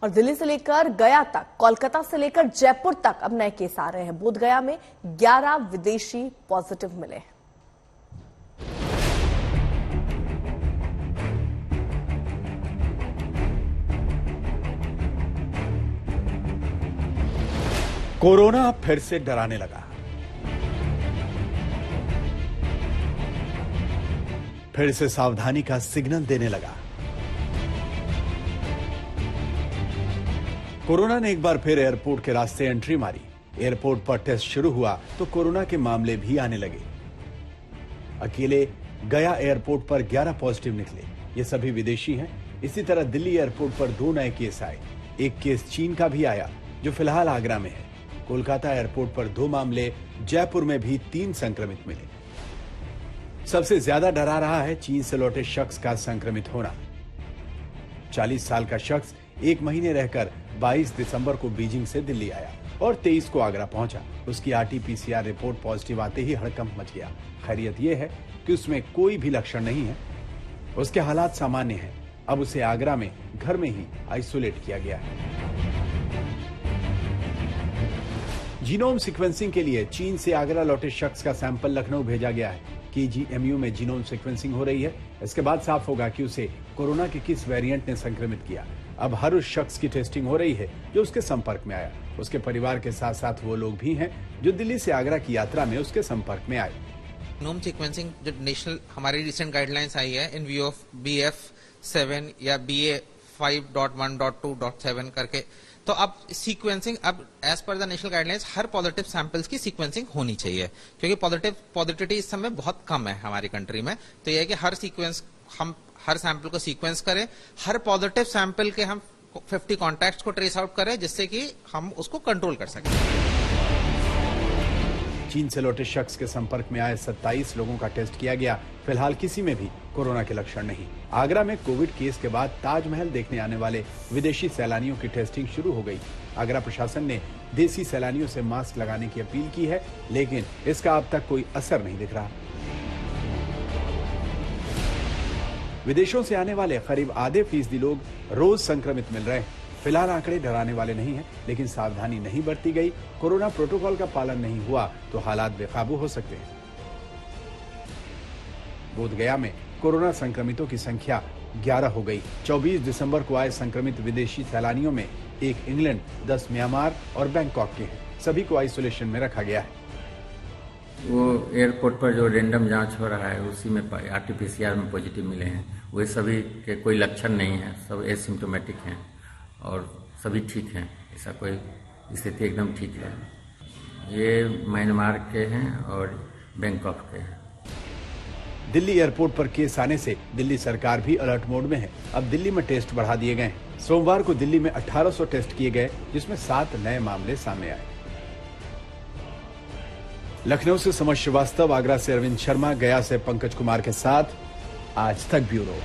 और दिल्ली से लेकर गया तक, कोलकाता से लेकर जयपुर तक अब नए केस आ रहे हैं। बोधगया में 11 विदेशी पॉजिटिव मिले हैं। कोरोना फिर से डराने लगा। फिर से सावधानी का सिग्नल देने लगा। कोरोना ने एक बार फिर एयरपोर्ट के रास्ते एंट्री मारी। एयरपोर्ट पर टेस्ट शुरू हुआ तो कोरोना के मामले भी आने लगे। अकेले गया एयरपोर्ट पर 11 पॉजिटिव निकले। ये सभी विदेशी हैं। इसी तरह दिल्ली एयरपोर्ट पर 2 नए केस आए। एक केस चीन का भी आया, जो फिलहाल आगरा में है। कोलकाता एयरपोर्ट पर 2 मामले, जयपुर में भी 3 संक्रमित मिले। सबसे ज्यादा डरा रहा है चीन से लौटे शख्स का संक्रमित होना। 40 साल का शख्स 1 महीने रहकर 22 दिसंबर को बीजिंग से दिल्ली आया और 23 को आगरा पहुंचा। उसकी RT-PCR रिपोर्ट पॉजिटिव आते ही हड़कंप मच गया। खैरियत यह है कि उसमें कोई भी लक्षण नहीं है। उसके हालात सामान्य हैं। अब उसे आगरा में घर में ही आइसोलेट किया गया है। जीनोम सीक्वेंसिंग के लिए चीन से आगरा लौटे शख्स का सैंपल लखनऊ भेजा गया है। KGMU में जीनोम सीक्वेंसिंग हो रही है। इसके बाद साफ होगा कि उसे कोरोना के किस वेरिएंट ने संक्रमित किया। अब हर उस शख्स की टेस्टिंग हो रही है जो उसके संपर्क में आया। उसके परिवार के साथ साथ वो लोग भी हैं जो दिल्ली से आगरा की यात्रा में उसके संपर्क में आए। जीनोम सीक्वेंसिंग जो नेशनल हमारी रिसेंट गाइडलाइंस आई है इन व्यू ऑफ BF7 या BA5.1.2.7 करके, तो अब सीक्वेंसिंग अब as per the national guidelines हर पॉजिटिव सैंपल्स की सीक्वेंसिंग होनी चाहिए, क्योंकि पॉजिटिविटी इस समय बहुत कम है हमारी कंट्री में। तो यह है कि हम हर सैंपल को सीक्वेंस करें, हर पॉजिटिव सैंपल के हम 50 कॉन्टैक्ट्स को ट्रेस आउट करें, जिससे कि हम उसको कंट्रोल कर सकें। चीन से लौटे शख्स के संपर्क में आए 27 लोगों का टेस्ट किया गया। फिलहाल किसी में भी कोरोना के लक्षण नहीं। आगरा में कोविड केस के बाद ताजमहल देखने आने वाले विदेशी सैलानियों की टेस्टिंग शुरू हो गई। आगरा प्रशासन ने देसी सैलानियों से मास्क लगाने की अपील की है, लेकिन इसका अब तक कोई असर नहीं दिख रहा। विदेशों से आने वाले करीब आधे फीसदी लोग रोज संक्रमित मिल रहे हैं। फिलहाल आंकड़े डराने वाले नहीं हैं, लेकिन सावधानी नहीं बरती गई, कोरोना प्रोटोकॉल का पालन नहीं हुआ तो हालात बेकाबू हो सकते हैं। बोधगया में कोरोना संक्रमितों की संख्या 11 हो गई। 24 दिसंबर को आए संक्रमित विदेशी सैलानियों में 1 इंग्लैंड, 10 म्यांमार और बैंकॉक के हैं। सभी को आइसोलेशन में रखा गया है। वो एयरपोर्ट पर जो रैंडम जांच हो रहा है उसी में RT-PCR में पॉजिटिव मिले हैं। वे सभी के कोई लक्षण नहीं है, सब एसिम्प्टोमेटिक हैं और सभी ठीक हैं। ऐसा कोई स्थिति एकदम ठीक है। ये म्यांमार के हैं और बैंकॉक के हैं। दिल्ली एयरपोर्ट पर केस आने से दिल्ली सरकार भी अलर्ट मोड में है। अब दिल्ली में टेस्ट बढ़ा दिए गए हैं। सोमवार को दिल्ली में 1800 टेस्ट किए गए, जिसमें 7 नए मामले सामने आए। लखनऊ से समर श्रीवास्तव, आगरा से अरविंद शर्मा, गया से पंकज कुमार के साथ आज तक ब्यूरो।